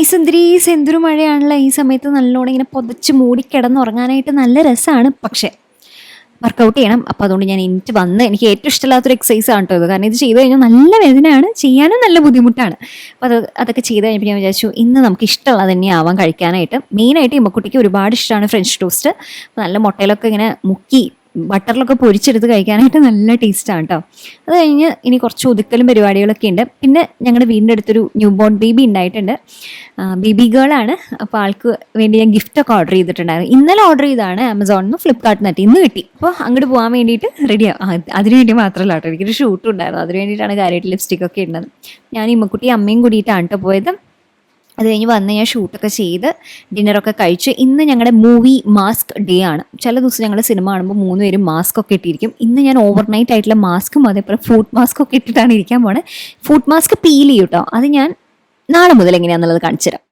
ഐസുന്ദരി എന്തൊരു മഴയാണല്ലോ ഈ സമയത്ത്. നല്ലോണം ഇങ്ങനെ പൊതച്ച് മൂടി കിടന്നുറങ്ങാനായിട്ട് നല്ല രസമാണ്. പക്ഷേ വർക്കൗട്ട് ചെയ്യണം. അപ്പോൾ അതുകൊണ്ട് ഞാൻ എനിക്ക് വന്ന് എനിക്ക് ഏറ്റവും ഇഷ്ടമില്ലാത്തൊരു എക്സസൈസ് ആണ് കേട്ടോ ഇത്. കാരണം ഇത് ചെയ്ത് കഴിഞ്ഞാൽ നല്ല വേദനയാണ്, ചെയ്യാനും നല്ല ബുദ്ധിമുട്ടാണ്. അപ്പോൾ അതൊക്കെ ചെയ്ത് കഴിഞ്ഞപ്പോൾ ഞാൻ വിചാരിച്ചു ഇന്ന് നമുക്ക് ഇഷ്ടമുള്ളത് തന്നെ ആവാൻ കഴിക്കാനായിട്ട്. മെയിനായിട്ട് ഇമ്മക്കുട്ടിക്ക് ഒരുപാട് ഇഷ്ടമാണ് ഫ്രഞ്ച് ടോസ്റ്റ്. നല്ല മുട്ടയിലൊക്കെ ഇങ്ങനെ മുക്കി ബട്ടറിലൊക്കെ പൊരിച്ചെടുത്ത് കഴിക്കാനായിട്ട് നല്ല ടേസ്റ്റാണ് കേട്ടോ. അത് കഴിഞ്ഞ് ഇനി കുറച്ച് ഒതുക്കലും പരിപാടികളൊക്കെ ഉണ്ട്. പിന്നെ ഞങ്ങളുടെ വീടിൻ്റെ അടുത്തൊരു ന്യൂ ബോൺ ബേബി ഉണ്ടായിട്ടുണ്ട്. ബേബി ഗേളാണ്. അപ്പോൾ ആൾക്ക് വേണ്ടി ഞാൻ ഗിഫ്റ്റൊക്കെ ഓർഡർ ചെയ്തിട്ടുണ്ടായിരുന്നു. ഇന്നലെ ഓർഡർ ചെയ്താണ് ആമസോണിൽ നിന്ന്, ഫ്ലിപ്കാർട്ടിൽ നിന്നിട്ട് ഇന്ന് കിട്ടി. അപ്പോൾ അങ്ങോട്ട് പോകാൻ വേണ്ടിയിട്ട് റെഡിയാണ്. അതിന് വേണ്ടി മാത്രമല്ല കേട്ടോ, എനിക്കൊരു ഷൂട്ടും ഉണ്ടായിരുന്നു. അതിന് വേണ്ടിയിട്ടാണ് കാര്യമായിട്ട് ലിപ്സ്റ്റിക്കൊക്കെ ഇടുന്നത്. ഞാൻ ഇമ്മക്കുട്ടി അമ്മയും കൂടിയിട്ടാണ് കേട്ടോ പോയത്. അത് കഴിഞ്ഞ് വന്ന് ഞാൻ ഷൂട്ടൊക്കെ ചെയ്ത് ഡിന്നറൊക്കെ കഴിച്ച്. ഇന്ന് ഞങ്ങളുടെ മൂവി മാസ്ക് ഡേ ആണ്. ചില ദിവസം ഞങ്ങൾ സിനിമ കാണുമ്പോൾ 3 പേരും മാസ്ക് ഒക്കെ ഇട്ടിരിക്കും. ഇന്ന് ഞാൻ ഓവർനൈറ്റ് ആയിട്ടുള്ള മാസ്കും അതേപോലെ ഫുഡ് മാസ്ക് ഒക്കെ ഇട്ടിട്ടാണ് ഇരിക്കാൻ പോണത്. ഫുഡ് മാസ്ക് പീൽ ചെയ്യും കേട്ടോ. അത് ഞാൻ നാളെ മുതൽ എങ്ങനെയാണെന്നുള്ളത് കാണിച്ചു തരാം.